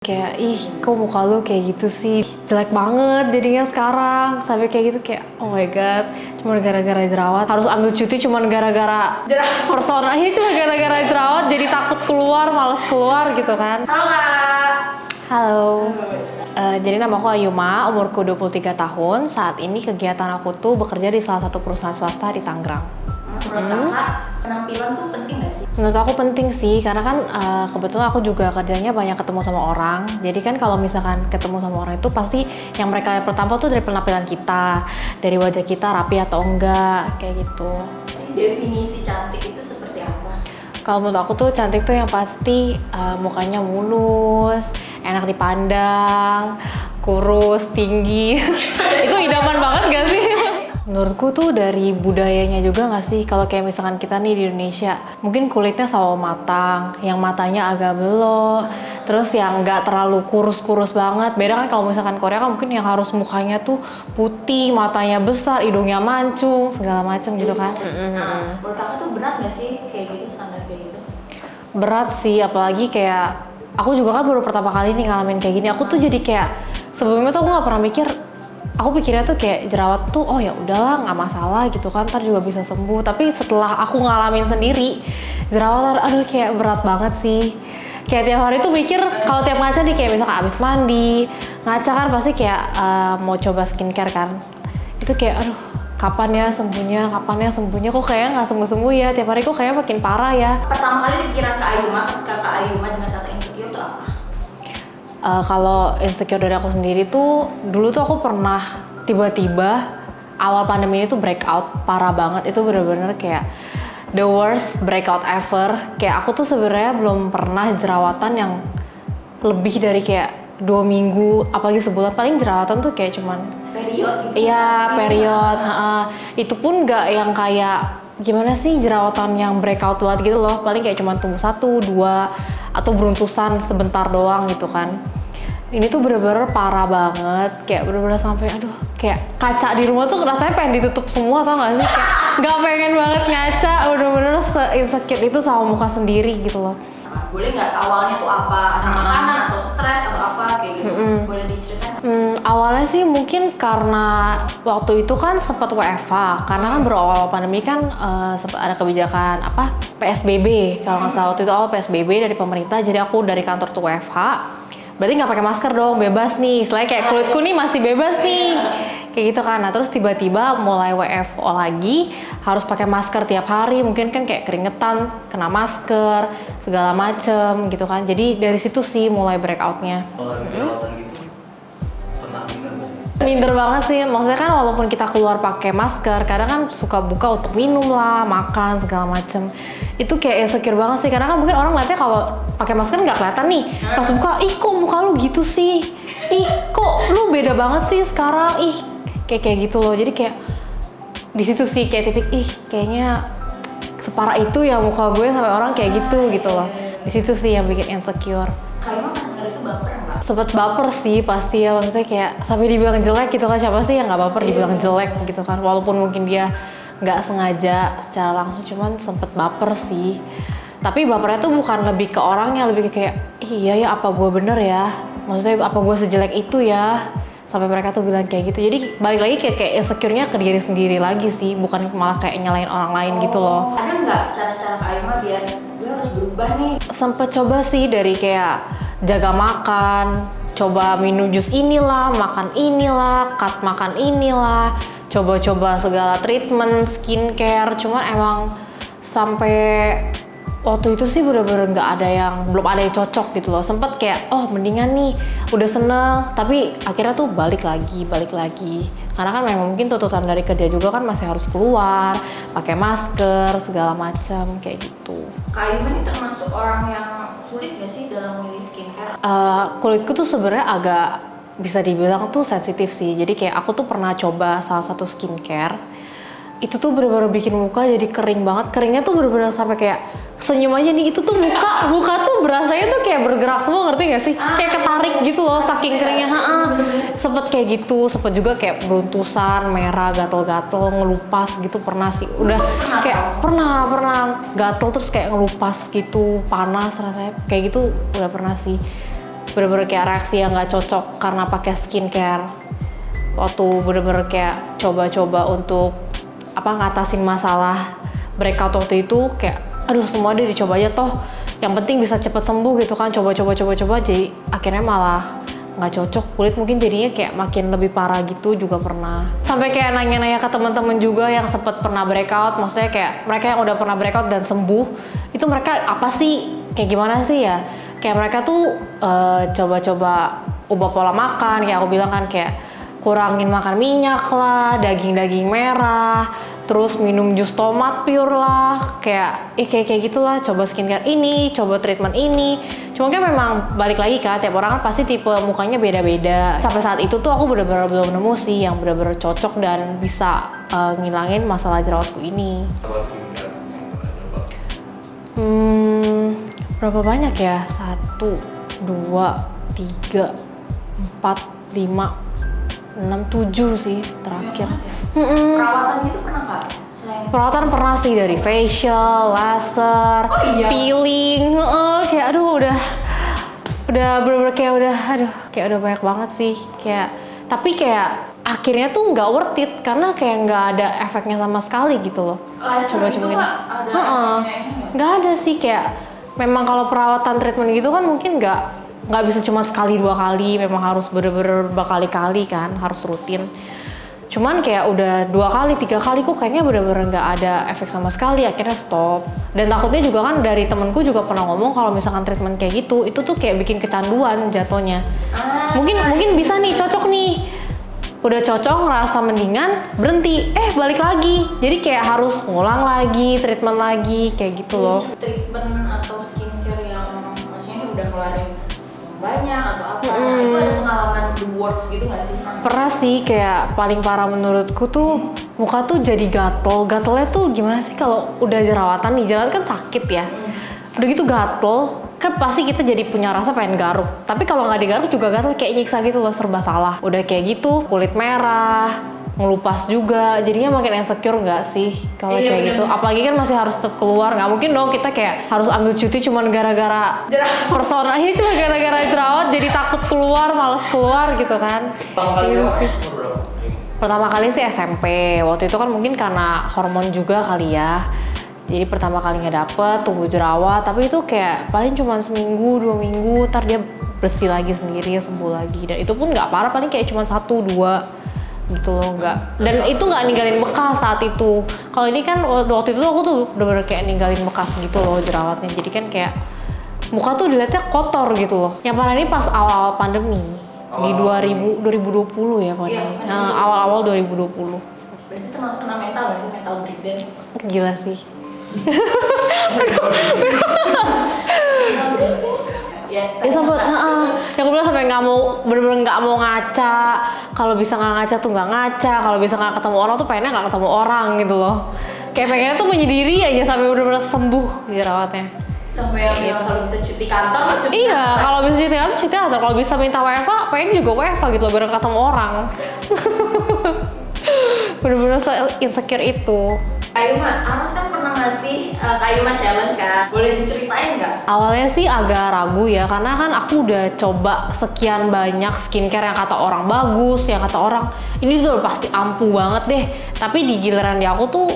Kayak, ih kok muka lu kayak gitu sih, jelek banget jadinya sekarang. Sampai kayak gitu kayak, oh my god, cuma gara-gara jerawat harus ambil cuti, cuma gara-gara persona ini, cuma gara-gara jerawat jadi takut keluar, males keluar gitu kan. Halo Kak. Halo. Jadi nama aku Ayuma, umurku 23 tahun. Saat ini kegiatan aku tuh bekerja di salah satu perusahaan swasta di Tangerang. Menurut Kakak, penampilan tuh penting gak sih? Menurut aku penting sih, karena kan kebetulan aku juga kerjanya banyak ketemu sama orang. Jadi kan kalau misalkan ketemu sama orang itu pasti yang mereka lihat pertama tuh dari penampilan kita, dari wajah kita rapi atau enggak, kayak gitu. Definisi cantik itu seperti apa? Kalau menurut aku tuh cantik tuh yang pasti mukanya mulus, enak dipandang, kurus, tinggi. Itu idaman banget gak sih? Menurutku tuh dari budayanya juga nggak sih, kalau kayak misalkan kita nih di Indonesia mungkin kulitnya sawo matang, yang matanya agak belok, terus yang nggak terlalu kurus-kurus banget. Beda kan kalau misalkan Korea kan mungkin yang harus mukanya tuh putih, matanya besar, hidungnya mancung, segala macem gitu kan. Nah, menurut Kakak tuh berat gak sih kayak gitu, standar kayak gitu? Berat sih, apalagi kayak aku juga kan baru pertama kali nih ngalamin kayak gini. Aku tuh jadi kayak sebelumnya tuh aku nggak pernah mikir. Aku pikirnya tuh kayak jerawat tuh, oh ya udahlah nggak masalah gitu kan, ntar juga bisa sembuh. Tapi setelah aku ngalamin sendiri, jerawat, aduh kayak berat banget sih. Kayak tiap hari tuh mikir, kalau tiap ngaca nih kayak misalkan abis mandi, ngaca kan pasti kayak mau coba skincare kan. Itu kayak aduh kapan ya sembuhnya, kok kayaknya nggak sembuh-sembuh ya, tiap hari kok kayaknya makin parah ya. Pertama kali pikiran Kak Ayuma ketika Kak Ayuma dengan kata insecure tuh apa? Kalau insecure dari aku sendiri tuh, dulu tuh aku pernah tiba-tiba awal pandemi ini tuh breakout parah banget. Itu bener-bener kayak the worst breakout ever. Kayak aku tuh sebenarnya belum pernah jerawatan yang lebih dari kayak 2 minggu, apalagi sebulan. Paling jerawatan tuh kayak cuman Period gitu? iya, period. Itu pun nggak yang kayak gimana sih jerawatan yang breakout banget gitu loh. Paling kayak cuman tumbuh 1, 2, atau beruntusan sebentar doang gitu kan. Ini tuh bener-bener parah banget, kayak bener-bener sampai aduh, kayak kaca di rumah tuh rasanya pengen ditutup semua, tau gak sih? Kayak nggak pengen banget ngaca, bener-bener se-insecure itu sama muka sendiri gitu loh. Boleh nggak awalnya tuh apa? Ada makanan atau stres atau apa kayak gitu? Boleh diceritain nggak? Awalnya sih mungkin karena waktu itu kan sempat WFH, karena kan berawal pandemi kan sempat ada kebijakan apa PSBB, kalau nggak salah waktu itu awal PSBB dari pemerintah, jadi aku dari kantor tuh WFH, berarti nggak pakai masker dong, bebas nih, istilahnya kayak kulitku nih masih bebas nih, kayak gitu kan. Nah terus tiba-tiba mulai WFO lagi, harus pakai masker tiap hari, mungkin kan kayak keringetan, kena masker, segala macem gitu kan. Jadi dari situ sih mulai breakoutnya. Kalau jerawatan gitu pernah minder nggak? Minder banget sih, maksudnya kan walaupun kita keluar pakai masker, kadang kan suka buka untuk minum lah, makan segala macem. Itu kayak insecure banget sih, karena kan mungkin orang ngeliatnya kalau pakai masker nggak kelihatan nih. Pas buka, ih kok muka lu gitu sih? Ih kok lu beda banget sih sekarang? Ih kayak gitu loh. Jadi kayak di situ sih kayak titik, ih kayaknya separah itu ya muka gue sampai orang kayak gitu loh. Di situ sih yang bikin insecure. Kak Ayuma pas denger itu baper nggak? Sempet baper sih pasti ya, maksudnya kayak sampai dibilang jelek gitu kan, siapa sih yang nggak baper dibilang jelek gitu kan, walaupun mungkin dia nggak sengaja secara langsung, cuman sempet baper sih. Tapi bapernya tuh bukan lebih ke orangnya, lebih ke kayak iya ya apa gue bener ya, maksudnya apa gue sejelek itu ya, sampai mereka tuh bilang kayak gitu. Jadi balik lagi kayak insecure-nya ke diri sendiri lagi sih, bukan malah kayak nyalain orang lain gitu loh. Ada nggak cara-cara Kak Ayuma biar gue harus berubah nih? Sempet coba sih dari kayak jaga makan, coba minum jus inilah, makan inilah, cut makan inilah, coba-coba segala treatment, skincare, cuman emang sampai waktu itu sih bener-bener belum ada yang cocok gitu loh. Sempet kayak, oh mendingan nih, udah seneng, tapi akhirnya tuh balik lagi. Karena kan memang mungkin tuntutan dari kerja juga kan masih harus keluar, pakai masker, segala macam kayak gitu. Kak Ayuma ini termasuk orang yang sulit gak sih dalam memilih skincare? Kulitku tuh sebenarnya agak bisa dibilang tuh sensitif sih. Jadi kayak aku tuh pernah coba salah satu skincare. Itu tuh bener-bener bikin muka jadi kering banget. Keringnya tuh bener-bener sampai kayak senyum aja nih. Itu tuh muka tuh berasanya tuh kayak bergerak semua, ngerti gak sih? Kayak ketarik gitu loh saking keringnya. Sempet kayak gitu, sempet juga kayak beruntusan, merah, gatel-gatel, ngelupas gitu pernah sih. Udah kayak pernah gatel terus kayak ngelupas gitu, panas rasanya. Kayak gitu udah pernah sih. bener-bener kayak reaksi yang nggak cocok karena pakai skincare. Waktu bener-bener kayak coba-coba untuk ngatasin masalah breakout waktu itu, kayak aduh semua deh dicoba aja toh, yang penting bisa cepet sembuh gitu kan, coba, jadi akhirnya malah nggak cocok, kulit mungkin jadinya kayak makin lebih parah gitu juga pernah. Sampai kayak nanya-nanya ke teman-teman juga yang sempet pernah breakout, maksudnya kayak mereka yang udah pernah breakout dan sembuh, itu mereka apa sih, kayak gimana sih ya, kayak mereka tuh coba-coba ubah pola makan, kayak aku bilang kan, kayak kurangin makan minyak lah, daging-daging merah, terus minum jus tomat pure lah, kayak gitulah, coba skincare ini, coba treatment ini. Cuma kan memang balik lagi kan, tiap orang kan pasti tipe mukanya beda-beda. Sampai saat itu tuh aku bener-bener belum nemu sih yang bener-bener cocok dan bisa ngilangin masalah jerawatku ini. Apa skincare yang pernah coba? Berapa banyak ya? 1, 2, 3, 4, 5, 6, 7 sih terakhir. Perawatan gitu pernah nggak? Perawatan pernah sih, dari facial, laser, peeling, kayak aduh udah bener-bener kayak udah banyak banget sih, kayak tapi kayak akhirnya tuh nggak worth it karena kayak nggak ada efeknya sama sekali gitu loh. Laser itu nggak ada sih, kayak memang kalau perawatan treatment gitu kan mungkin nggak bisa cuma sekali 2 kali, memang harus bener-bener berkali-kali kan, harus rutin. Cuman kayak udah 2 kali, 3 kali kok kayaknya bener-bener nggak ada efek sama sekali, akhirnya stop. Dan takutnya juga kan dari temenku juga pernah ngomong kalau misalkan treatment kayak gitu, itu tuh kayak bikin kecanduan jatuhnya. Mungkin bisa nih, cocok nih, udah cocok, ngerasa mendingan, berhenti, balik lagi. Jadi kayak harus ngulang lagi, treatment lagi, kayak gitu loh. Treatment atau skincare yang maksudnya ini udah ngeluarin banyak atau apa, itu ada pengalaman the worst gitu nggak sih? Pernah sih, kayak paling parah menurutku tuh muka tuh jadi gatel-gatelnya tuh gimana sih, kalau udah jerawatan nih, jerawat kan sakit ya, udah gitu gatel kan pasti kita jadi punya rasa pengen garuk, tapi kalau nggak digaruk juga gatel, kayak nyiksa gitu loh, serba salah. Udah kayak gitu kulit merah, ngelupas juga, jadinya makin insecure nggak sih kalau kayak gitu. Apalagi kan masih harus tetap keluar, nggak mungkin dong kita kayak harus ambil cuti cuman gara-gara persona ini, cuma gara-gara jerawat jadi takut keluar, males keluar gitu kan. Pertama kali umur berapa? Pertama kali sih SMP, waktu itu kan mungkin karena hormon juga kali ya, jadi pertama kali nggak dapet, tunggu jerawat, tapi itu kayak paling cuma seminggu 2 minggu, ntar dia bersih lagi sendiri, sembuh lagi, dan itu pun nggak parah, paling kayak cuma 1-2 gitu loh, nggak, dan itu nggak ninggalin bekas saat itu. Kalau ini kan waktu itu aku tuh bener-bener kayak ninggalin bekas gitu loh jerawatnya, jadi kan kayak muka tuh dilihatnya kotor gitu loh. Yang parah ini pas awal-awal pandemi di 2020 ya pokoknya. Nah, awal-awal 2020. Berarti termasuk kena mental nggak sih, mental breakdance? Gila sih. Ya Sempet, yang aku bilang sampai nggak mau, bener-bener nggak mau ngaca. Kalau bisa nggak ngaca tuh nggak ngaca, kalau bisa nggak ketemu orang tuh pengennya nggak ketemu orang gitu loh. Kayak pengennya tuh menyendiri aja sampai bener-bener sembuh jerawatnya. Sampai yang Gitu. kalau bisa cuti kantor, cuti Iya, kantor. kalau bisa cuti kantor, kalau bisa minta WFA, pengen juga WFA gitu loh, biar ketemu orang. Bener-bener insecure itu. Kak Yuma, Aros kan pernah ngasih Kak Yuma challenge kan? Boleh diceritain nggak? Awalnya sih agak ragu ya, karena kan aku udah coba sekian banyak skincare yang kata orang bagus, yang kata orang ini tuh pasti ampuh banget deh. Tapi di giliran di aku tuh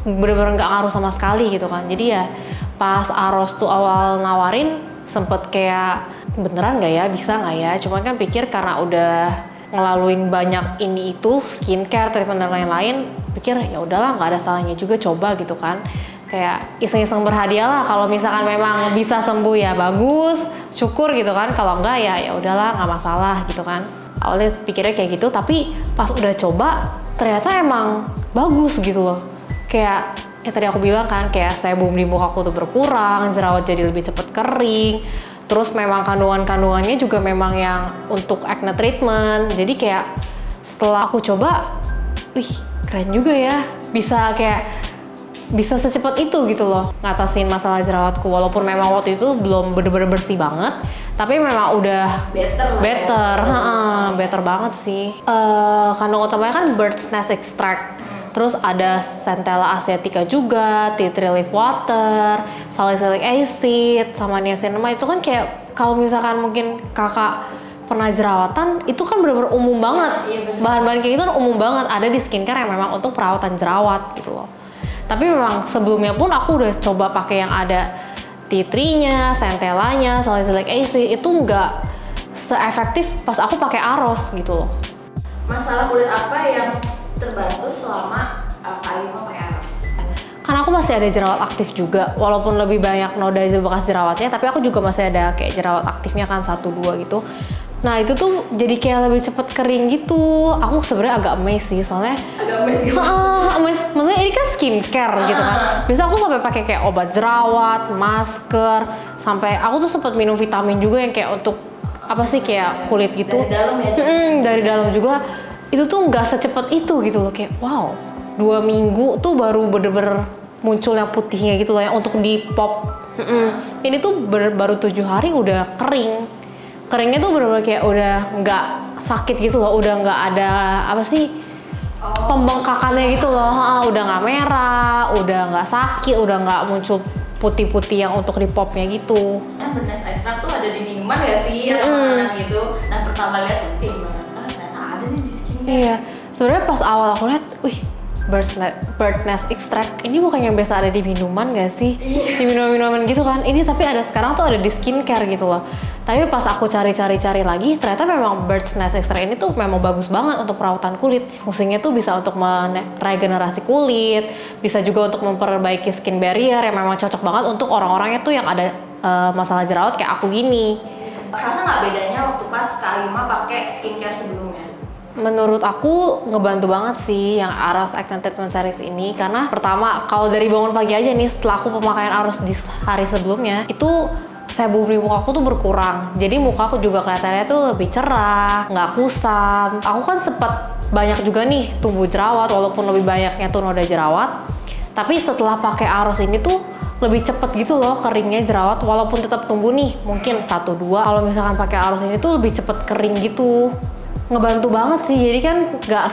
bener-bener nggak ngaruh sama sekali gitu kan. Jadi ya pas Aros tuh awal nawarin, sempet kayak beneran nggak ya, bisa nggak ya? Cuman kan pikir karena udah ngelaluin banyak ini itu skincare, treatment dan lain-lain, pikir ya udahlah nggak ada salahnya juga coba gitu kan. Kayak iseng-iseng berhadiah lah, kalau misalkan memang bisa sembuh ya bagus, syukur gitu kan. Kalau enggak ya udahlah nggak masalah gitu kan. Awalnya pikirnya kayak gitu, tapi pas udah coba ternyata emang bagus gitu loh. Kayak yang tadi aku bilang kan, kayak sebum di muka aku tuh berkurang, jerawat jadi lebih cepet kering. Terus memang kandungannya juga memang yang untuk acne treatment. Jadi kayak setelah aku coba, wih keren juga ya. Bisa secepat itu gitu loh ngatasin masalah jerawatku. Walaupun memang waktu itu belum bener-bener bersih banget, tapi memang udah better banget sih. Kandungan utamanya kan bird's nest extract. Terus ada Centella asiatica juga, tea tree leaf water, salicylic acid, sama niacinamide. Itu kan kayak kalau misalkan mungkin kakak pernah jerawatan, itu kan benar-benar umum banget. Iya, bener. Bahan-bahan kayak gitu kan umum banget ada di skincare yang memang untuk perawatan jerawat gitu loh. Tapi memang sebelumnya pun aku udah coba pakai yang ada tea tree-nya, centellanya, salicylic acid, itu nggak seefektif pas aku pakai Aros gitu loh. Masalah kulit apa yang terbantu selama Kak Ayu pakai Aros? Karena aku masih ada jerawat aktif juga, walaupun lebih banyak noda bekas jerawatnya, tapi aku juga masih ada kayak jerawat aktifnya kan 1-2 gitu. Nah itu tuh jadi kayak lebih cepet kering gitu. Aku sebenarnya agak amazed sih, soalnya Agak mes gitu. amazed. Maksudnya ini kan skincare gitu kan. Biasa aku sampai pakai kayak obat jerawat, masker, sampai aku tuh sempat minum vitamin juga yang kayak untuk apa sih kayak kulit gitu. Dari dalam ya, Cak? Dari dalam juga. Itu tuh nggak secepat itu gitu loh, kayak wow, 2 minggu tuh baru bener-bener muncul yang putihnya gitu loh, yang untuk di pop. Ini tuh baru 7 hari udah kering. Keringnya tuh bener-bener kayak udah nggak sakit gitu loh, udah nggak ada apa sih pembengkakannya gitu loh. Udah nggak merah, udah nggak sakit, udah nggak muncul putih-putih yang untuk di popnya gitu. Kan Bird's Nest Extract tuh ada di minuman gak sih, atau makanan gitu. Nah pertama lihat tuh kayak gimana? Ternyata ada nih di skincare. Iya, sebenarnya pas awal aku lihat, wih, Bird's Nest Extract ini bukan yang biasa ada di minuman gak sih? Di minuman-minuman gitu kan. Ini tapi ada sekarang tuh ada di skincare gitu loh. Tapi pas aku cari lagi, ternyata memang Bird's Nest Extract ini tuh memang bagus banget untuk perawatan kulit. Fungsinya tuh bisa untuk meregenerasi kulit, bisa juga untuk memperbaiki skin barrier yang memang cocok banget untuk orang-orangnya tuh yang ada masalah jerawat kayak aku gini. Kerasa nggak bedanya waktu pas Kak Ayuma pakai skincare sebelumnya? Menurut aku ngebantu banget sih yang Aros Acne Treatment Series ini, karena pertama kalau dari bangun pagi aja nih setelah aku pemakaian Aros di hari sebelumnya itu sebum di muka aku tuh berkurang, jadi muka aku juga kelihatannya tuh lebih cerah, nggak kusam. Aku kan sempet banyak juga nih tumbuh jerawat, walaupun lebih banyaknya tuh noda jerawat, tapi setelah pakai Aros ini tuh lebih cepet gitu loh keringnya jerawat, walaupun tetap tumbuh nih mungkin 1-2. Kalau misalkan pakai Aros ini tuh lebih cepet kering gitu. Ngebantu banget sih, jadi kan nggak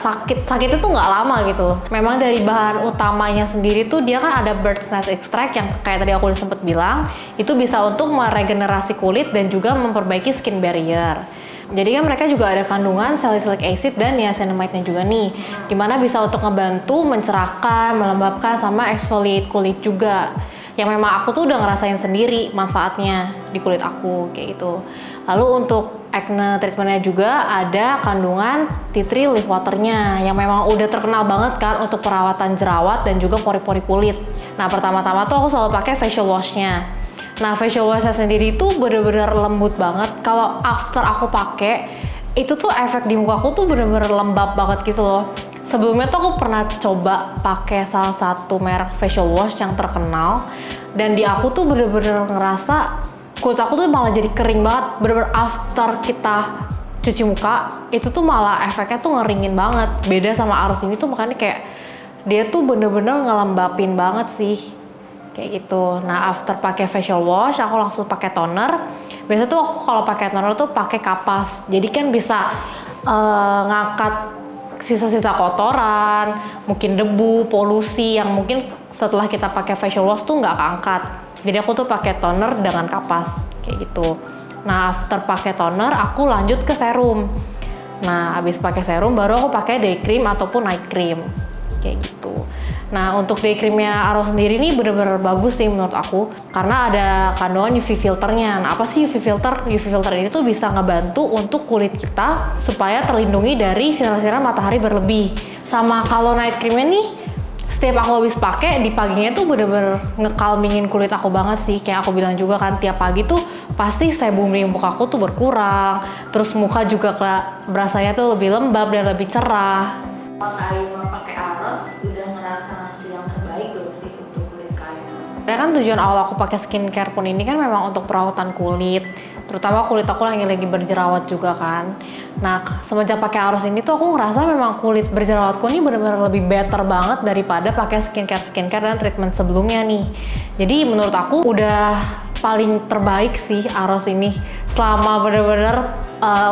sakitnya tuh nggak lama gitu loh. Memang dari bahan utamanya sendiri tuh dia kan ada Bird's Nest Extract yang kayak tadi aku udah sempet bilang, itu bisa untuk meregenerasi kulit dan juga memperbaiki skin barrier. Jadi kan mereka juga ada kandungan salicylic acid dan niacinamide-nya juga nih, dimana bisa untuk ngebantu mencerahkan, melembabkan, sama exfoliate kulit juga. Yang memang aku tuh udah ngerasain sendiri manfaatnya di kulit aku kayak gitu. Lalu untuk acne treatmentnya juga ada kandungan tea tree leaf waternya yang memang udah terkenal banget kan untuk perawatan jerawat dan juga pori-pori kulit. Nah pertama-tama tuh aku selalu pakai facial washnya. Nah facial washnya sendiri tuh bener-bener lembut banget. Kalau after aku pakai itu tuh efek di muka aku tuh bener-bener lembab banget gitu loh. Sebelumnya tuh aku pernah coba pakai salah satu merek facial wash yang terkenal, dan di aku tuh bener-bener ngerasa kulit aku tuh malah jadi kering banget. Bener-bener after kita cuci muka itu tuh malah efeknya tuh ngeringin banget. Beda sama Aros ini tuh makanya kayak dia tuh bener-bener ngelembapin banget sih kayak gitu. Nah after pakai facial wash aku langsung pakai toner. Biasanya tuh aku kalau pakai toner tuh pakai kapas, jadi kan bisa ngangkat sisa-sisa kotoran, mungkin debu, polusi yang mungkin setelah kita pakai facial wash tuh nggak keangkat. Jadi aku tuh pakai toner dengan kapas kayak gitu. Nah after pakai toner aku lanjut ke serum. Nah habis pakai serum baru aku pakai day cream ataupun night cream kayak gitu. Nah untuk day creamnya Aros sendiri nih bener-bener bagus sih menurut aku, karena ada kandungan UV filternya. Nah apa sih UV filter? UV filter ini tuh bisa ngebantu untuk kulit kita supaya terlindungi dari sinar-sinar matahari berlebih. Sama kalau night creamnya nih, setiap aku habis pakai di paginya tuh bener-bener ngekalmingin kulit aku banget sih. Kayak aku bilang juga kan, tiap pagi tuh pasti sebum di muka aku tuh berkurang, terus muka juga berasanya tuh lebih lembab dan lebih cerah. Kak Ayuma pakai Aros udah ngerasa hasil yang terbaik belum sih untuk kulit Kak Ayuma? Karena kan tujuan awal aku pakai skincare pun ini kan memang untuk perawatan kulit, terutama kulit aku lagi berjerawat juga kan. Nah semenjak pakai Aros ini tuh aku ngerasa memang kulit berjerawatku ini benar-benar lebih better banget daripada pakai skincare dan treatment sebelumnya nih. Jadi menurut aku udah paling terbaik sih Aros ini selama benar-benar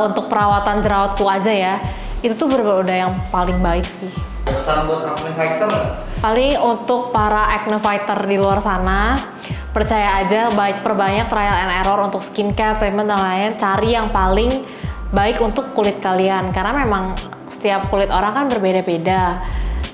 untuk perawatan jerawatku aja ya. Itu tuh bener-bener udah yang paling baik sih. pesan buat acne fighter nggak? Paling untuk para acne fighter di luar sana, percaya aja, perbanyak trial and error untuk skincare, treatment dan lain-lain. Cari yang paling baik untuk kulit kalian, karena memang setiap kulit orang kan berbeda-beda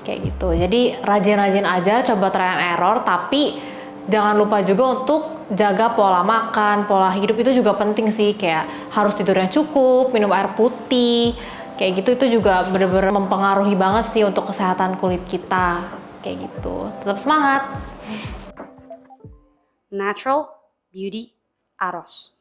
kayak gitu. Jadi rajin-rajin aja, coba trial and error, tapi jangan lupa juga untuk jaga pola makan, pola hidup itu juga penting sih. Kayak harus tidur yang cukup, minum air putih, kayak gitu. Itu juga bener-bener mempengaruhi banget sih untuk kesehatan kulit kita kayak gitu. Tetap semangat. Natural Beauty Aros.